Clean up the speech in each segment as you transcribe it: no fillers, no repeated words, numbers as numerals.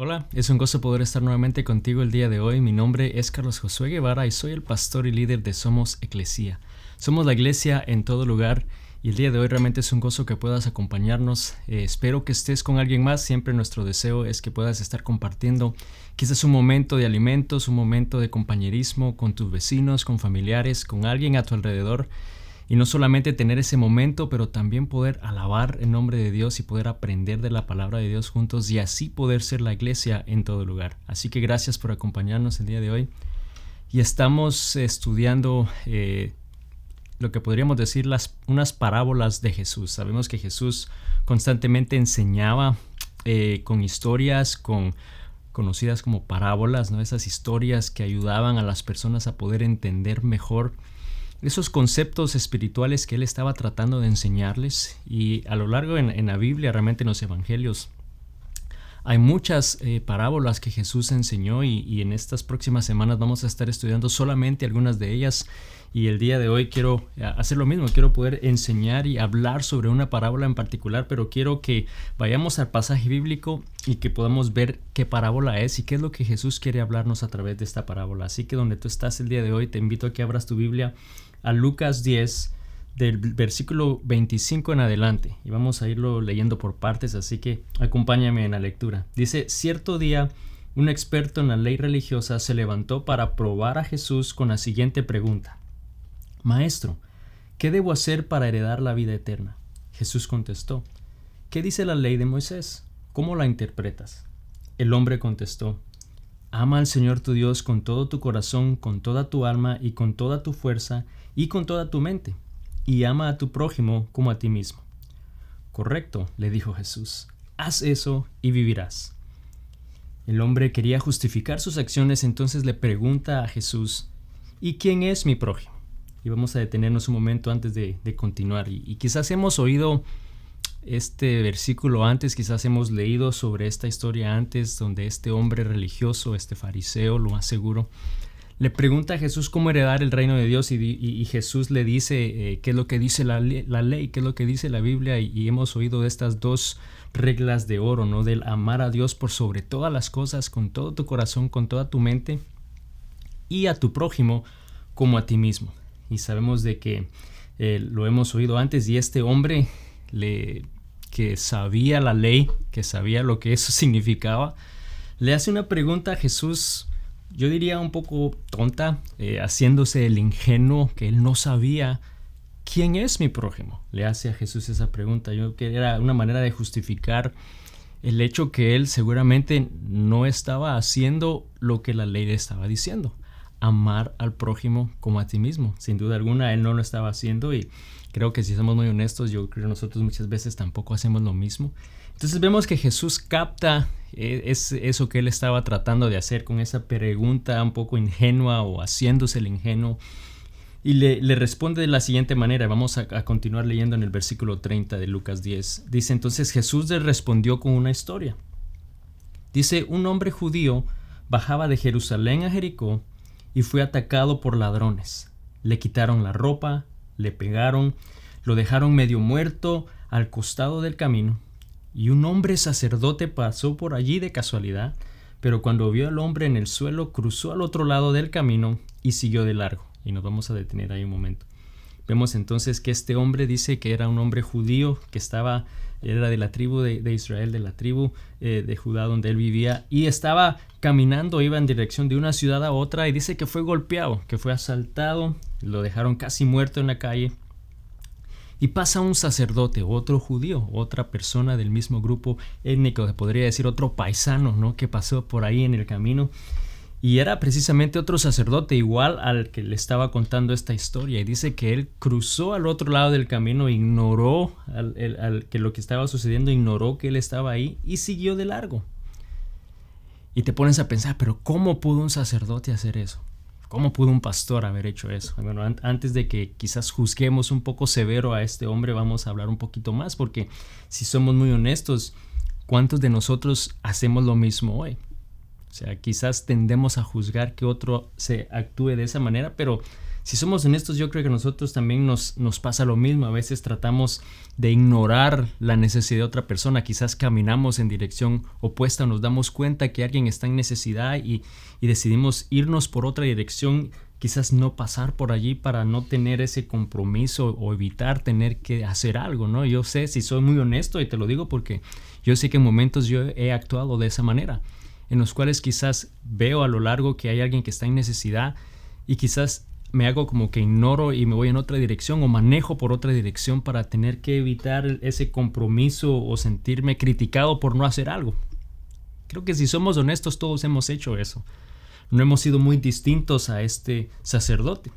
Hola, es un gozo poder estar nuevamente contigo el día de hoy. Mi nombre es Carlos Josué Guevara y soy el pastor y líder de Somos Eclesia. Somos la iglesia en todo lugar y el día de hoy realmente es un gozo que puedas acompañarnos. Espero que estés con alguien más. Siempre nuestro deseo es que puedas estar compartiendo quizás un momento de alimentos, un momento de compañerismo con tus vecinos, con familiares, con alguien a tu alrededor. Y no solamente tener ese momento, pero también poder alabar el nombre de Dios y poder aprender de la palabra de Dios juntos y así poder ser la iglesia en todo lugar. Así que gracias por acompañarnos el día de hoy. Y estamos estudiando lo que podríamos decir unas parábolas de Jesús. Sabemos que Jesús constantemente enseñaba con historias, conocidas como parábolas, ¿no? Esas historias que ayudaban a las personas a poder entender mejor esos conceptos espirituales que él estaba tratando de enseñarles. Y a lo largo en la Biblia, realmente en los evangelios, hay muchas parábolas que Jesús enseñó y en estas próximas semanas vamos a estar estudiando solamente algunas de ellas. Y el día de hoy quiero hacer lo mismo, quiero poder enseñar y hablar sobre una parábola en particular, pero quiero que vayamos al pasaje bíblico y que podamos ver qué parábola es y qué es lo que Jesús quiere hablarnos a través de esta parábola. Así que donde tú estás el día de hoy, te invito a que abras tu Biblia a Lucas 10, del versículo 25 en adelante, y vamos a irlo leyendo por partes, así que acompáñame en la lectura. Dice: cierto día, un experto en la ley religiosa se levantó para probar a Jesús con la siguiente pregunta: Maestro, ¿qué debo hacer para heredar la vida eterna? Jesús contestó: ¿qué dice la ley de Moisés? ¿Cómo la interpretas? El hombre contestó: ama al Señor tu Dios con todo tu corazón, con toda tu alma y con toda tu fuerza y con toda tu mente, y ama a tu prójimo como a ti mismo. Correcto, le dijo Jesús, haz eso y vivirás. El hombre quería justificar sus acciones, entonces le pregunta a Jesús: ¿y quién es mi prójimo? Y vamos a detenernos un momento antes de continuar. Y quizás hemos oído este versículo antes, quizás hemos leído sobre esta historia antes, donde este hombre religioso, este fariseo, lo más seguro, le pregunta a Jesús cómo heredar el reino de Dios y Jesús le dice qué es lo que dice la ley, qué es lo que dice la Biblia, y hemos oído de estas dos reglas de oro, ¿no? Del amar a Dios por sobre todas las cosas, con todo tu corazón, con toda tu mente, y a tu prójimo como a ti mismo. Y sabemos de que lo hemos oído antes, y este hombre que sabía la ley, que sabía lo que eso significaba, le hace una pregunta a Jesús, yo diría un poco tonta, haciéndose el ingenuo, que él no sabía quién es mi prójimo. Le hace a Jesús esa pregunta. Yo creo que era una manera de justificar el hecho que él seguramente no estaba haciendo lo que la ley le estaba diciendo: amar al prójimo como a ti mismo. Sin duda alguna él no lo estaba haciendo, y creo que si somos muy honestos, yo creo que nosotros muchas veces tampoco hacemos lo mismo. Entonces vemos que Jesús capta eso que él estaba tratando de hacer con esa pregunta un poco ingenua, o haciéndose el ingenuo, y le responde de la siguiente manera. Vamos a continuar leyendo en el versículo 30 de Lucas 10. Dice: entonces Jesús le respondió con una historia. Dice: un hombre judío bajaba de Jerusalén a Jericó y fue atacado por ladrones. Le quitaron la ropa, le pegaron, lo dejaron medio muerto al costado del camino. Y un hombre sacerdote pasó por allí de casualidad, pero cuando vio al hombre en el suelo, cruzó al otro lado del camino y siguió de largo. Y nos vamos a detener ahí un momento. Vemos entonces que este hombre dice que era un hombre judío, que era de la tribu de Israel, de la tribu de Judá donde él vivía, y estaba caminando, iba en dirección de una ciudad a otra, y dice que fue golpeado, que fue asaltado, lo dejaron casi muerto en la calle. Y pasa un sacerdote, otro judío, otra persona del mismo grupo étnico, se podría decir otro paisano, ¿no? Que pasó por ahí en el camino. Y era precisamente otro sacerdote, igual al que le estaba contando esta historia. Y dice que él cruzó al otro lado del camino, ignoró que lo que estaba sucediendo, ignoró que él estaba ahí y siguió de largo. Y te pones a pensar, pero ¿cómo pudo un sacerdote hacer eso? ¿Cómo pudo un pastor haber hecho eso? Bueno, antes de que quizás juzguemos un poco severo a este hombre, vamos a hablar un poquito más, porque si somos muy honestos, ¿cuántos de nosotros hacemos lo mismo hoy? O sea, quizás tendemos a juzgar que otro se actúe de esa manera, pero Si somos honestos, yo creo que a nosotros también nos pasa lo mismo. A veces tratamos de ignorar la necesidad de otra persona. Quizás caminamos en dirección opuesta, nos damos cuenta que alguien está en necesidad y decidimos irnos por otra dirección, quizás no pasar por allí para no tener ese compromiso o evitar tener que hacer algo, ¿no? Yo sé, si soy muy honesto, y te lo digo porque yo sé que en momentos yo he actuado de esa manera, en los cuales quizás veo a lo largo que hay alguien que está en necesidad y quizás me hago como que ignoro y me voy en otra dirección o manejo por otra dirección para tener que evitar ese compromiso o sentirme criticado por no hacer algo. Creo que si somos honestos todos hemos hecho eso. No hemos sido muy distintos a este sacerdote,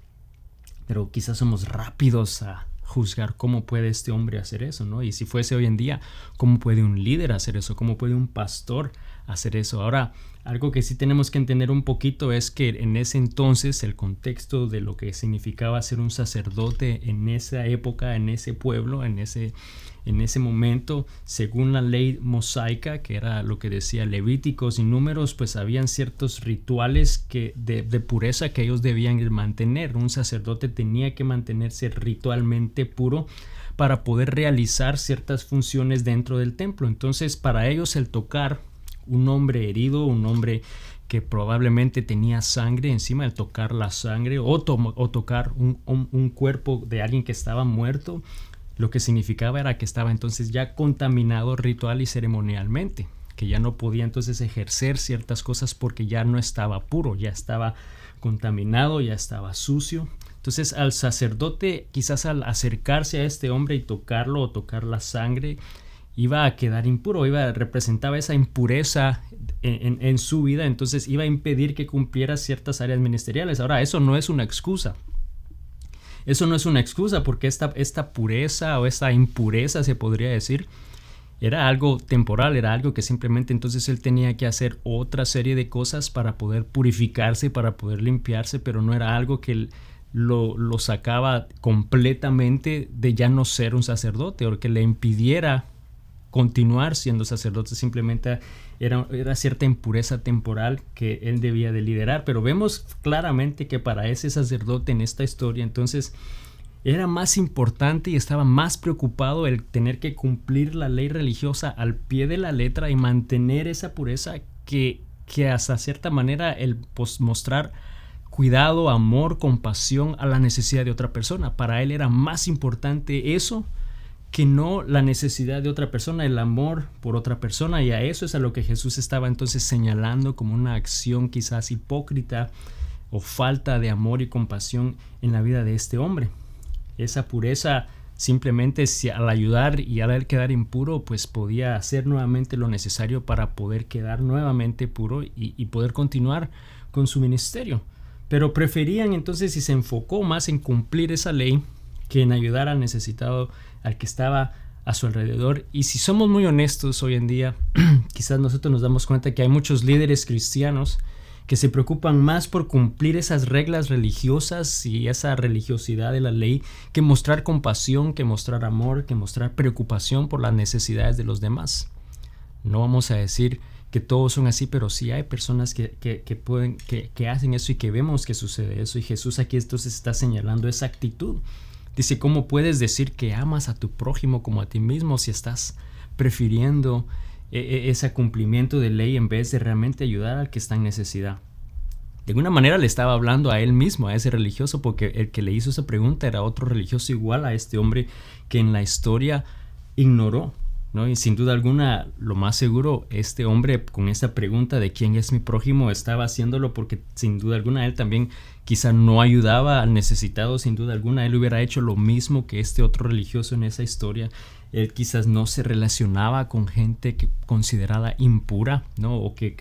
pero quizás somos rápidos a juzgar cómo puede este hombre hacer eso, ¿no? Y si fuese hoy en día, ¿cómo puede un líder hacer eso? ¿Cómo puede un pastor hacer eso? Ahora, algo que sí tenemos que entender un poquito es que en ese entonces el contexto de lo que significaba ser un sacerdote en esa época, en ese pueblo, en ese momento, según la ley mosaica, que era lo que decía Levíticos y Números, pues habían ciertos rituales de pureza que ellos debían mantener. Un sacerdote tenía que mantenerse ritualmente puro para poder realizar ciertas funciones dentro del templo. Entonces, para ellos el tocar un hombre herido, un hombre que probablemente tenía sangre encima, el tocar la sangre o tocar un cuerpo de alguien que estaba muerto, lo que significaba era que estaba entonces ya contaminado ritual y ceremonialmente, que ya no podía entonces ejercer ciertas cosas porque ya no estaba puro, ya estaba contaminado, ya estaba sucio. Entonces al sacerdote, quizás al acercarse a este hombre y tocarlo o tocar la sangre, iba a quedar impuro, representaba esa impureza en su vida, entonces iba a impedir que cumpliera ciertas áreas ministeriales. Ahora, eso no es una excusa. Eso no es una excusa porque esta pureza o esta impureza, se podría decir, era algo temporal, era algo que simplemente entonces él tenía que hacer otra serie de cosas para poder purificarse, para poder limpiarse, pero no era algo que lo sacaba completamente de ya no ser un sacerdote o que le impidiera continuar siendo sacerdote. Simplemente era cierta impureza temporal que él debía de liderar, pero vemos claramente que para ese sacerdote en esta historia entonces era más importante y estaba más preocupado el tener que cumplir la ley religiosa al pie de la letra y mantener esa pureza que hasta cierta manera el mostrar cuidado, amor, compasión a la necesidad de otra persona. Para él era más importante eso que no la necesidad de otra persona, el amor por otra persona, y a eso es a lo que Jesús estaba entonces señalando como una acción quizás hipócrita o falta de amor y compasión en la vida de este hombre. Esa pureza simplemente al ayudar y al él quedar impuro, pues podía hacer nuevamente lo necesario para poder quedar nuevamente puro y poder continuar con su ministerio. Pero preferían entonces y se enfocó más en cumplir esa ley que en ayudar al necesitado, al que estaba a su alrededor. Y si somos muy honestos hoy en día, quizás nosotros nos damos cuenta que hay muchos líderes cristianos que se preocupan más por cumplir esas reglas religiosas y esa religiosidad de la ley que mostrar compasión, que mostrar amor, que mostrar preocupación por las necesidades de los demás. No vamos a decir que todos son así, pero sí hay personas que hacen eso y que vemos que sucede eso. Y Jesús aquí entonces está señalando esa actitud. Dice, ¿cómo puedes decir que amas a tu prójimo como a ti mismo si estás prefiriendo ese cumplimiento de ley en vez de realmente ayudar al que está en necesidad? De alguna manera le estaba hablando a él mismo, a ese religioso, porque el que le hizo esa pregunta era otro religioso igual a este hombre que en la historia ignoró, ¿no? Y sin duda alguna, lo más seguro, este hombre con esta pregunta de quién es mi prójimo estaba haciéndolo porque sin duda alguna él también quizá no ayudaba al necesitado. Sin duda alguna él hubiera hecho lo mismo que este otro religioso en esa historia. Él quizás no se relacionaba con gente que considerada impura, ¿no? O que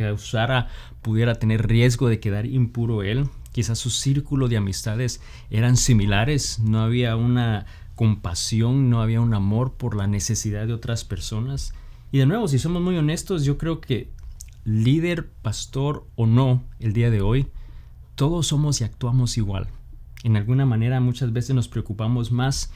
pudiera tener riesgo de quedar impuro él. Quizás su círculo de amistades eran similares, no había una compasión, no había un amor por la necesidad de otras personas. Y de nuevo, si somos muy honestos, yo creo que líder, pastor o no, el día de hoy, todos somos y actuamos igual. En alguna manera muchas veces nos preocupamos más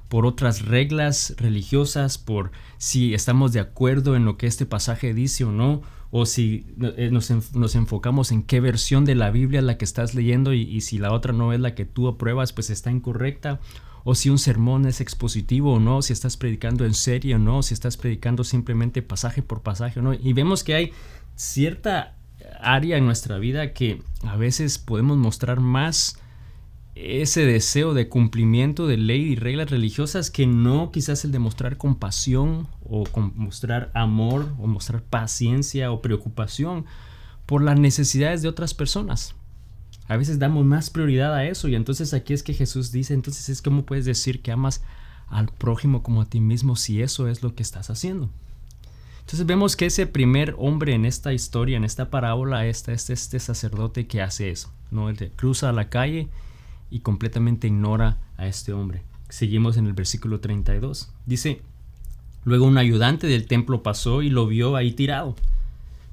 por otras reglas religiosas, por si estamos de acuerdo en lo que este pasaje dice o no, o si nos enfocamos en qué versión de la Biblia es la que estás leyendo y si la otra no es la que tú apruebas, pues está incorrecta, o si un sermón es expositivo o no, si estás predicando en serie o no, si estás predicando simplemente pasaje por pasaje o no. Y vemos que hay cierta área en nuestra vida que a veces podemos mostrar más ese deseo de cumplimiento de ley y reglas religiosas que no quizás el de mostrar compasión o mostrar amor o mostrar paciencia o preocupación por las necesidades de otras personas. A veces damos más prioridad a eso, y entonces aquí es que Jesús dice, entonces es como puedes decir que amas al prójimo como a ti mismo si eso es lo que estás haciendo. Entonces vemos que ese primer hombre en esta historia, en esta parábola, este sacerdote que hace eso, ¿no? Él cruza la calle y completamente ignora a este hombre. Seguimos en el versículo 32. Dice, luego un ayudante del templo pasó y lo vio ahí tirado,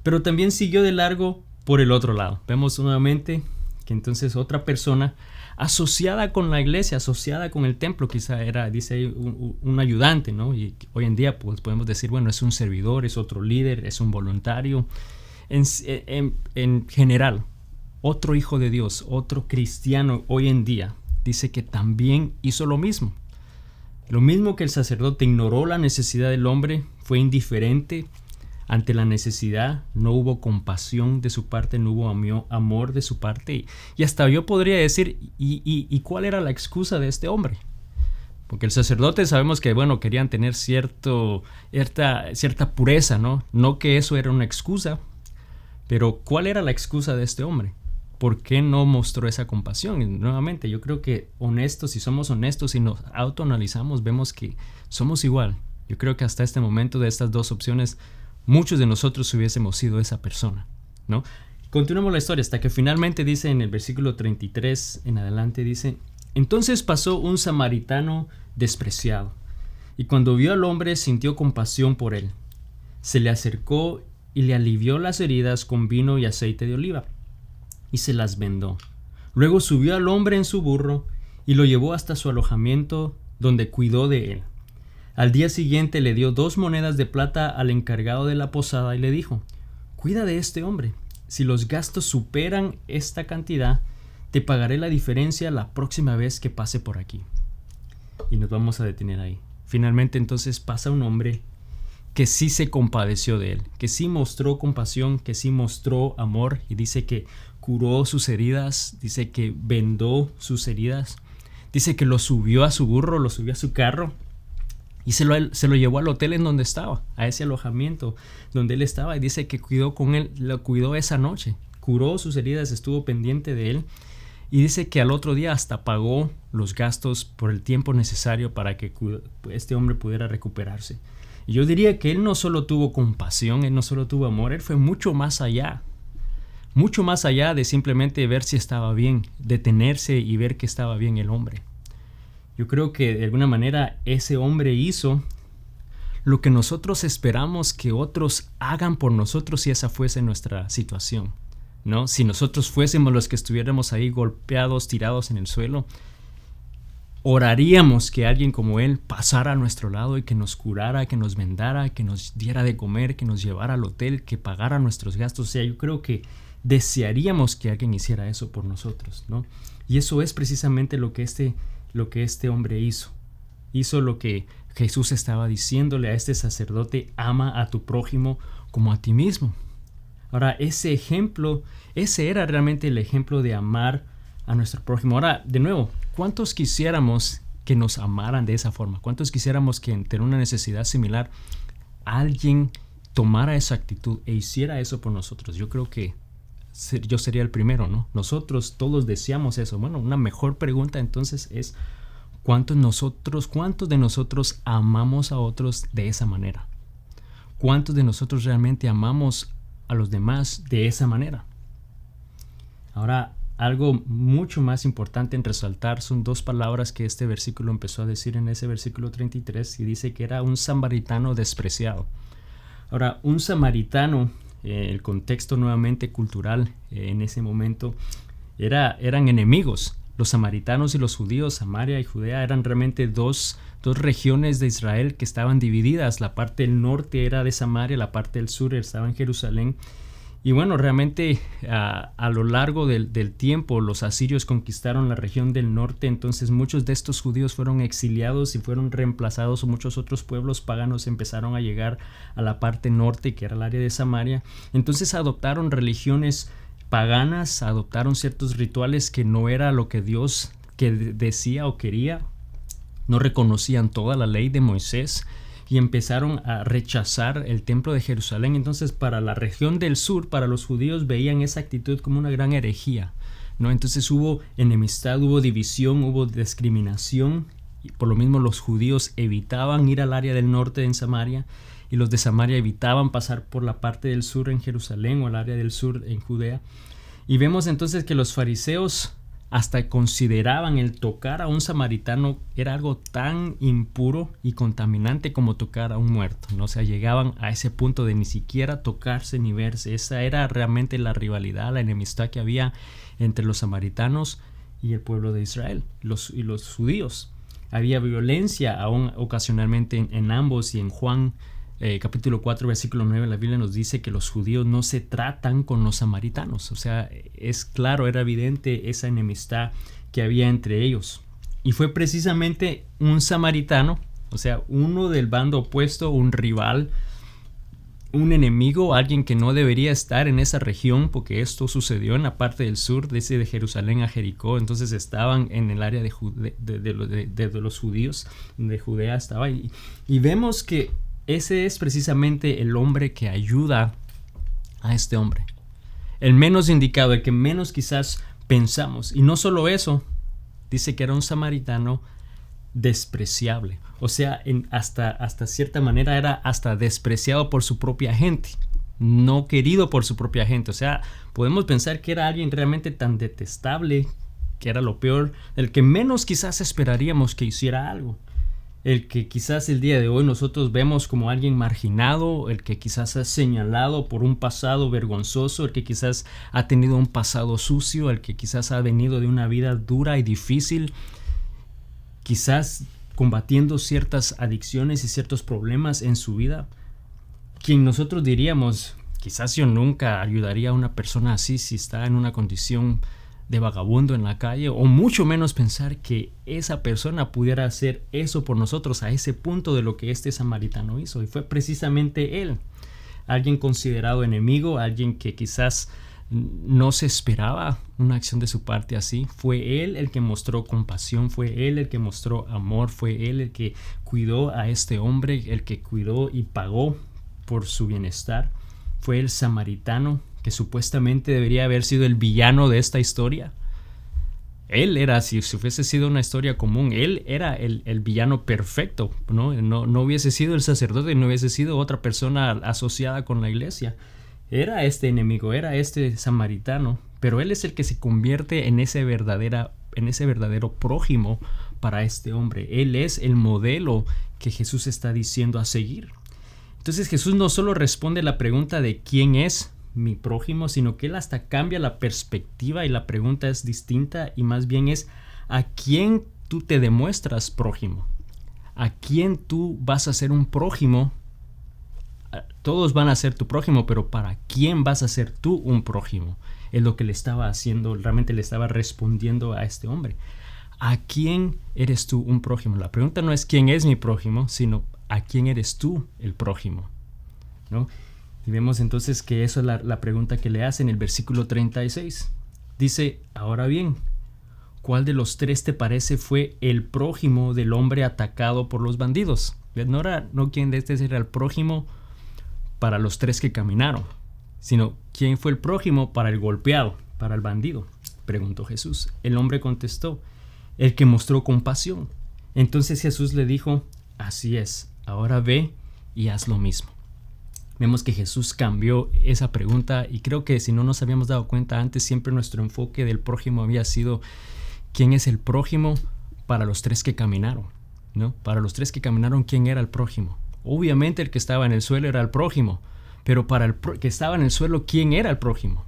pero también siguió de largo por el otro lado. Vemos nuevamente que entonces otra persona asociada con la iglesia, asociada con el templo, quizá era, dice ahí, un ayudante, ¿no? Y hoy en día pues podemos decir, bueno, es un servidor, es otro líder, es un voluntario. En general, otro hijo de Dios, otro cristiano hoy en día, dice que también hizo lo mismo. Lo mismo que el sacerdote ignoró la necesidad del hombre, fue indiferente ante la necesidad, no hubo compasión de su parte, no hubo amor de su parte. Y hasta yo podría decir, ¿y cuál era la excusa de este hombre? Porque el sacerdote sabemos que, bueno, querían tener cierta pureza, ¿no? No que eso era una excusa, pero ¿cuál era la excusa de este hombre? ¿Por qué no mostró esa compasión? Y nuevamente, yo creo que si somos honestos y nos autoanalizamos, vemos que somos igual. Yo creo que hasta este momento de estas dos opciones, muchos de nosotros hubiésemos sido esa persona, ¿no? Continuamos la historia hasta que finalmente dice en el versículo 33 en adelante, dice, entonces pasó un samaritano despreciado, y cuando vio al hombre sintió compasión por él. Se le acercó y le alivió las heridas con vino y aceite de oliva, y se las vendó. Luego subió al hombre en su burro y lo llevó hasta su alojamiento, donde cuidó de él. Al día siguiente le dio 2 monedas de plata al encargado de la posada y le dijo, cuida de este hombre. Si los gastos superan esta cantidad, te pagaré la diferencia la próxima vez que pase por aquí. Y nos vamos a detener ahí. Finalmente entonces pasa un hombre que sí se compadeció de él, que sí mostró compasión, que sí mostró amor, y dice que curó sus heridas, dice que vendó sus heridas, dice que lo subió a su burro, lo subió a su carro y se lo llevó al hotel en donde estaba, a ese alojamiento donde él estaba, y dice que cuidó con él, lo cuidó esa noche, curó sus heridas, estuvo pendiente de él, y dice que al otro día hasta pagó los gastos por el tiempo necesario para que este hombre pudiera recuperarse. Y yo diría que él no solo tuvo compasión, él no solo tuvo amor, él fue mucho más allá de simplemente ver si estaba bien, detenerse y ver que estaba bien el hombre. Yo creo que de alguna manera ese hombre hizo lo que nosotros esperamos que otros hagan por nosotros si esa fuese nuestra situación, ¿no? Si nosotros fuésemos los que estuviéramos ahí golpeados, tirados en el suelo, oraríamos que alguien como él pasara a nuestro lado y que nos curara, que nos vendara, que nos diera de comer, que nos llevara al hotel, que pagara nuestros gastos. O sea, yo creo que desearíamos que alguien hiciera eso por nosotros, ¿no? Y eso es precisamente lo que este hombre hizo. Hizo lo que Jesús estaba diciéndole a este sacerdote: ama a tu prójimo como a ti mismo. Ahora, ese era realmente el ejemplo de amar a nuestro prójimo. Ahora, de nuevo, ¿cuántos quisiéramos que nos amaran de esa forma? ¿Cuántos quisiéramos que en una necesidad similar alguien tomara esa actitud e hiciera eso por nosotros? Yo creo que yo sería el primero, ¿no? Nosotros todos deseamos eso. Bueno, una mejor pregunta entonces es: ¿cuántos de nosotros amamos a otros de esa manera? ¿Cuántos de nosotros realmente amamos a los demás de esa manera? Ahora, algo mucho más importante en resaltar son 2 palabras que este versículo empezó a decir en ese versículo 33, y dice que era un samaritano despreciado. Ahora, un samaritano, el contexto nuevamente cultural en ese momento, eran enemigos. Los samaritanos y los judíos, Samaria y Judea, eran realmente dos regiones de Israel que estaban divididas. La parte del norte era de Samaria, la parte del sur estaba en Jerusalén. Y bueno, realmente a lo largo del tiempo los asirios conquistaron la región del norte, entonces muchos de estos judíos fueron exiliados y fueron reemplazados, o muchos otros pueblos paganos empezaron a llegar a la parte norte, que era el área de Samaria. Entonces adoptaron religiones paganas, adoptaron ciertos rituales que no era lo que Dios decía o quería, no reconocían toda la ley de Moisés y empezaron a rechazar el templo de Jerusalén. Entonces para la región del sur, para los judíos, veían esa actitud como una gran herejía, ¿no? Entonces hubo enemistad, hubo división, hubo discriminación, y por lo mismo los judíos evitaban ir al área del norte en Samaria, y los de Samaria evitaban pasar por la parte del sur en Jerusalén o el área del sur en Judea. Y vemos entonces que los fariseos hasta consideraban el tocar a un samaritano era algo tan impuro y contaminante como tocar a un muerto, ¿no? O sea, llegaban a ese punto de ni siquiera tocarse ni verse. Esa era realmente la rivalidad, la enemistad que había entre los samaritanos y el pueblo de Israel, y los judíos. Había violencia aún ocasionalmente en ambos, y en Juan capítulo 4 versículo 9 la Biblia nos dice que los judíos no se tratan con los samaritanos. O sea, es claro, era evidente esa enemistad que había entre ellos, y fue precisamente un samaritano, o sea, uno del bando opuesto, un rival, un enemigo, alguien que no debería estar en esa región, porque esto sucedió en la parte del sur, desde de Jerusalén a Jericó. Entonces estaban en el área de los judíos, de Judea estaba ahí, y vemos que ese es precisamente el hombre que ayuda a este hombre. El menos indicado, el que menos quizás pensamos. Y no solo eso, dice que era un samaritano despreciable. O sea, hasta cierta manera era hasta despreciado por su propia gente. No querido por su propia gente. O sea, podemos pensar que era alguien realmente tan detestable, que era lo peor, el que menos quizás esperaríamos que hiciera algo. El que quizás el día de hoy nosotros vemos como alguien marginado, el que quizás ha señalado por un pasado vergonzoso, el que quizás ha tenido un pasado sucio, el que quizás ha venido de una vida dura y difícil, quizás combatiendo ciertas adicciones y ciertos problemas en su vida, quien nosotros diríamos, quizás yo nunca ayudaría a una persona así si está en una condición de vagabundo en la calle, o mucho menos pensar que esa persona pudiera hacer eso por nosotros a ese punto de lo que este samaritano hizo. Y fue precisamente él, alguien considerado enemigo, alguien que quizás no se esperaba una acción de su parte así. Fue él el que mostró compasión, fue él el que mostró amor, fue él el que cuidó a este hombre, el que cuidó y pagó por su bienestar. Fue el samaritano que supuestamente debería haber sido el villano de esta historia. Él era, si hubiese sido una historia común, él era el villano perfecto, ¿no? No hubiese sido el sacerdote, no hubiese sido otra persona asociada con la iglesia. Era este enemigo, era este samaritano, pero él es el que se convierte en ese verdadero prójimo para este hombre. Él es el modelo que Jesús está diciendo a seguir. Entonces Jesús no solo responde la pregunta de quién es mi prójimo, sino que él hasta cambia la perspectiva, y la pregunta es distinta, y más bien es ¿a quién tú te demuestras prójimo? ¿A quién tú vas a ser un prójimo? Todos van a ser tu prójimo, pero ¿para quién vas a ser tú un prójimo? Es lo que le estaba haciendo, realmente le estaba respondiendo a este hombre. ¿A quién eres tú un prójimo? La pregunta no es quién es mi prójimo, sino ¿a quién eres tú el prójimo? ¿No? Y vemos entonces que eso es la pregunta que le hace en el versículo 36. Dice, ahora bien, ¿cuál de los tres te parece fue el prójimo del hombre atacado por los bandidos? No quién de este era el prójimo para los tres que caminaron, sino quién fue el prójimo para el golpeado, para el bandido, preguntó Jesús. El hombre contestó, el que mostró compasión. Entonces Jesús le dijo, así es, ahora ve y haz lo mismo. Vemos que Jesús cambió esa pregunta, y creo que si no nos habíamos dado cuenta antes, siempre nuestro enfoque del prójimo había sido ¿quién es el prójimo para los tres que caminaron? ¿No? Para los tres que caminaron, ¿quién era el prójimo? Obviamente el que estaba en el suelo era el prójimo, pero para el que estaba en el suelo, ¿quién era el prójimo?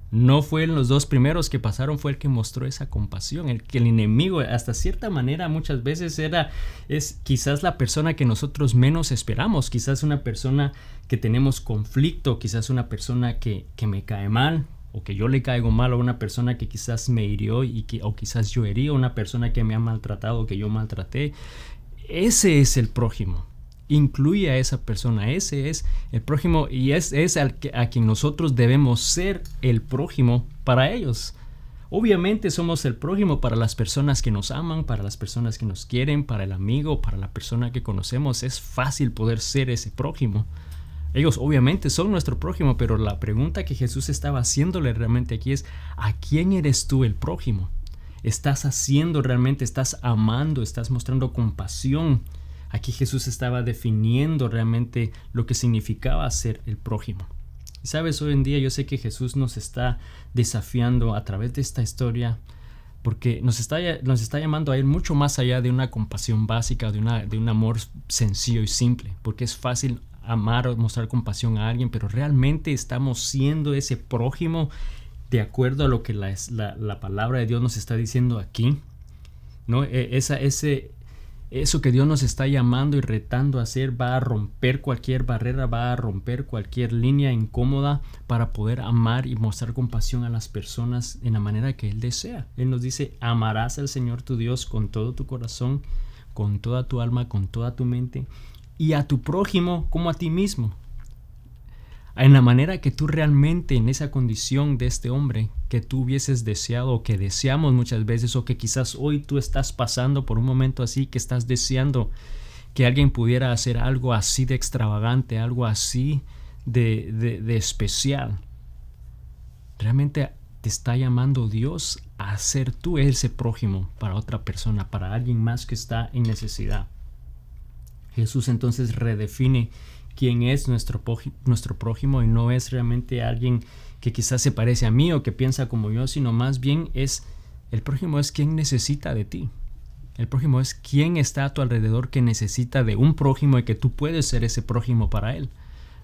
No fue los dos primeros que pasaron, fue el que mostró esa compasión, el que el enemigo, hasta cierta manera, muchas veces es quizás la persona que nosotros menos esperamos, quizás una persona que tenemos conflicto, quizás una persona que me cae mal, o que yo le caigo mal, o una persona que quizás me hirió o quizás yo herí, o una persona que me ha maltratado, o que yo maltraté. Ese es el prójimo. Incluye a esa persona, ese es el prójimo, y es a quien nosotros debemos ser el prójimo para ellos. Obviamente somos el prójimo para las personas que nos aman, para las personas que nos quieren, para el amigo, para la persona que conocemos. Es fácil poder ser ese prójimo. Ellos obviamente son nuestro prójimo, pero la pregunta que Jesús estaba haciéndole realmente aquí es: ¿a quién eres tú el prójimo? ¿Estás haciendo realmente, estás amando, estás mostrando compasión? Aquí Jesús estaba definiendo realmente lo que significaba ser el prójimo. Y sabes, hoy en día yo sé que Jesús nos está desafiando a través de esta historia, porque nos está llamando a ir mucho más allá de una compasión básica, de un amor sencillo y simple, porque es fácil amar o mostrar compasión a alguien, pero realmente estamos siendo ese prójimo de acuerdo a lo que la palabra de Dios nos está diciendo aquí, ¿no? Eso que Dios nos está llamando y retando a hacer va a romper cualquier barrera, va a romper cualquier línea incómoda para poder amar y mostrar compasión a las personas en la manera que Él desea. Él nos dice: amarás al Señor tu Dios con todo tu corazón, con toda tu alma, con toda tu mente, y a tu prójimo como a ti mismo. En la manera que tú realmente, en esa condición de este hombre que tú hubieses deseado, o que deseamos muchas veces, o que quizás hoy tú estás pasando por un momento así, que estás deseando que alguien pudiera hacer algo así de extravagante, algo así de especial. Realmente te está llamando Dios a ser tú ese prójimo para otra persona, para alguien más que está en necesidad. Jesús entonces redefine quién es nuestro prójimo, y no es realmente alguien que quizás se parece a mí o que piensa como yo, sino más bien el prójimo es quien necesita de ti. El prójimo es quien está a tu alrededor que necesita de un prójimo, y que tú puedes ser ese prójimo para él.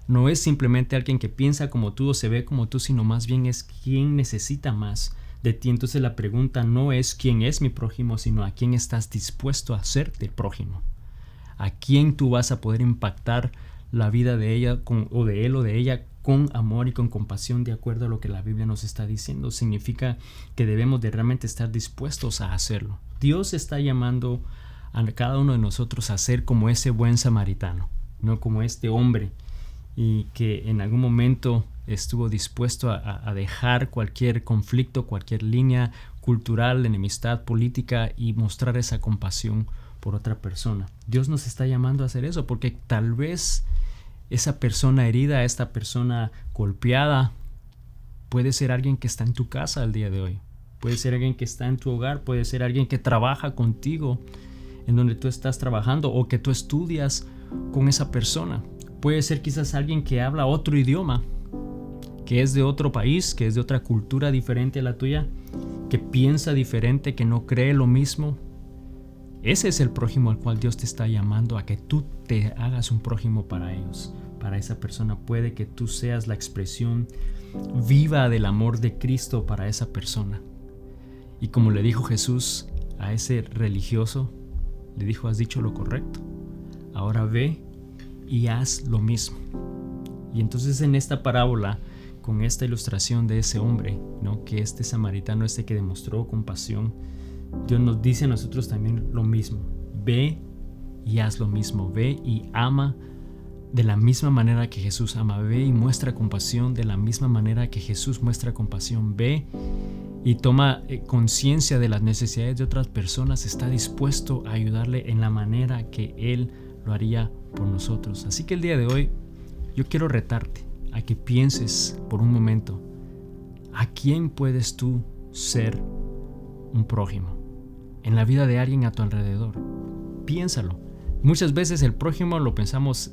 No es simplemente alguien que piensa como tú o se ve como tú, sino más bien es quien necesita más de ti. Entonces la pregunta no es quién es mi prójimo, sino a quién estás dispuesto a hacerte el prójimo. A quién tú vas a poder impactar la vida de ella o de él o de ella con amor y con compasión, de acuerdo a lo que la Biblia nos está diciendo. Significa que debemos de realmente estar dispuestos a hacerlo. Dios está llamando a cada uno de nosotros a ser como ese buen samaritano, no como este hombre, y que en algún momento estuvo dispuesto a dejar cualquier conflicto, cualquier línea cultural, enemistad política, y mostrar esa compasión por otra persona. Dios nos está llamando a hacer eso, porque tal vez esa persona herida, esta persona golpeada, puede ser alguien que está en tu casa el día de hoy, puede ser alguien que está en tu hogar, puede ser alguien que trabaja contigo en donde tú estás trabajando, o que tú estudias con esa persona. Puede ser quizás alguien que habla otro idioma, que es de otro país, que es de otra cultura diferente a la tuya, que piensa diferente, que no cree lo mismo. Ese es el prójimo al cual Dios te está llamando a que tú te hagas un prójimo para ellos, para esa persona. Puede que tú seas la expresión viva del amor de Cristo para esa persona. Y como le dijo Jesús a ese religioso, le dijo: has dicho lo correcto, ahora ve y haz lo mismo. Y entonces en esta parábola, con esta ilustración de ese hombre, ¿no?, que este samaritano, que demostró compasión, Dios nos dice a nosotros también lo mismo: ve y haz lo mismo, ve y ama de la misma manera que Jesús ama, ve y muestra compasión de la misma manera que Jesús muestra compasión, ve y toma conciencia de las necesidades de otras personas, está dispuesto a ayudarle en la manera que Él lo haría por nosotros. Así que el día de hoy yo quiero retarte a que pienses por un momento: ¿a quién puedes tú ser un prójimo en la vida de alguien a tu alrededor? Piénsalo. Muchas veces el prójimo lo pensamos,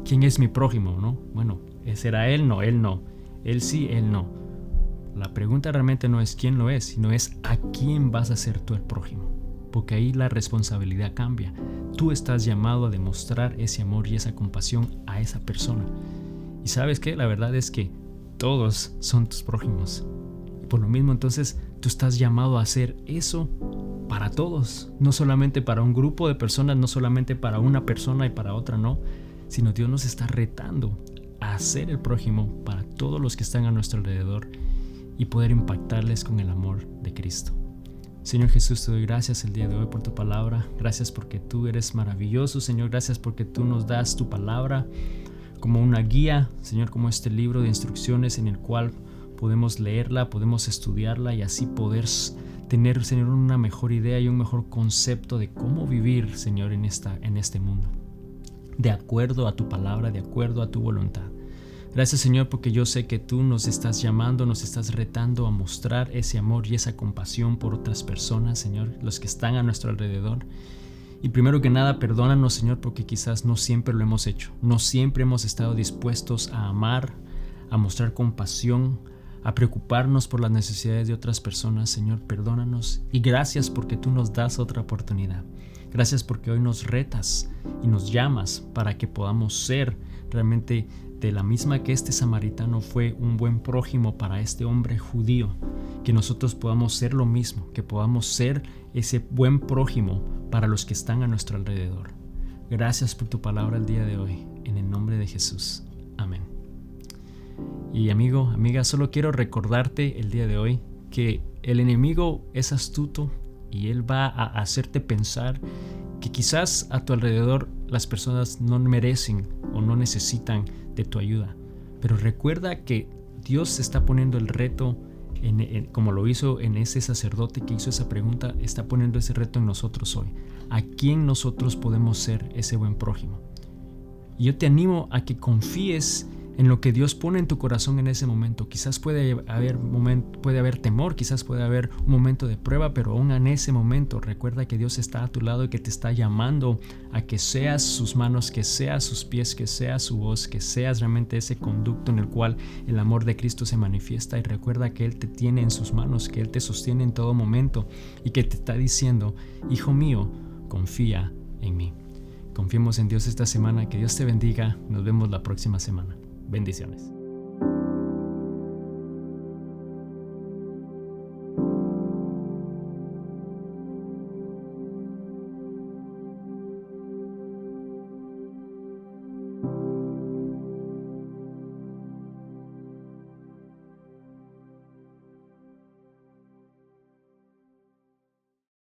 ¿quién es mi prójimo? ¿No? Bueno, ¿será él? No, él no. Él sí, él no. La pregunta realmente no es quién lo es, sino es a quién vas a ser tú el prójimo. Porque ahí la responsabilidad cambia. Tú estás llamado a demostrar ese amor y esa compasión a esa persona. Y ¿sabes qué? La verdad es que todos son tus prójimos. Y por lo mismo, entonces, tú estás llamado a hacer eso para todos, no solamente para un grupo de personas, no solamente para una persona y para otra, no, sino Dios nos está retando a hacer el prójimo para todos los que están a nuestro alrededor y poder impactarles con el amor de Cristo. Señor Jesús, te doy gracias el día de hoy por tu palabra. Gracias porque tú eres maravilloso, Señor. Gracias porque tú nos das tu palabra como una guía, Señor, como este libro de instrucciones en el cual podemos leerla, podemos estudiarla y así poder tener, Señor, una mejor idea y un mejor concepto de cómo vivir, Señor, en este mundo, de acuerdo a tu palabra, de acuerdo a tu voluntad. Gracias, Señor, porque yo sé que tú nos estás llamando, nos estás retando a mostrar ese amor y esa compasión por otras personas, Señor, los que están a nuestro alrededor. Y primero que nada, perdónanos, Señor, porque quizás no siempre lo hemos hecho. No siempre hemos estado dispuestos a amar, a mostrar compasión, a preocuparnos por las necesidades de otras personas. Señor, perdónanos y gracias porque tú nos das otra oportunidad. Gracias porque hoy nos retas y nos llamas para que podamos ser realmente de la misma que este samaritano fue un buen prójimo para este hombre judío, que nosotros podamos ser lo mismo, que podamos ser ese buen prójimo para los que están a nuestro alrededor. Gracias por tu palabra el día de hoy, en el nombre de Jesús. Amén. Y amigo, amiga, solo quiero recordarte el día de hoy que el enemigo es astuto y él va a hacerte pensar que quizás a tu alrededor las personas no merecen o no necesitan de tu ayuda. Pero recuerda que Dios está poniendo el reto, como lo hizo en ese sacerdote que hizo esa pregunta, está poniendo ese reto en nosotros hoy. ¿A quién nosotros podemos ser ese buen prójimo? Y yo te animo a que confíes en lo que Dios pone en tu corazón en ese momento. Quizás puede haber temor, quizás puede haber un momento de prueba, pero aún en ese momento recuerda que Dios está a tu lado y que te está llamando a que seas sus manos, que seas sus pies, que seas su voz, que seas realmente ese conducto en el cual el amor de Cristo se manifiesta. Y recuerda que Él te tiene en sus manos, que Él te sostiene en todo momento y que te está diciendo: hijo mío, confía en mí. Confiemos en Dios esta semana. Que Dios te bendiga. Nos vemos la próxima semana. Bendiciones.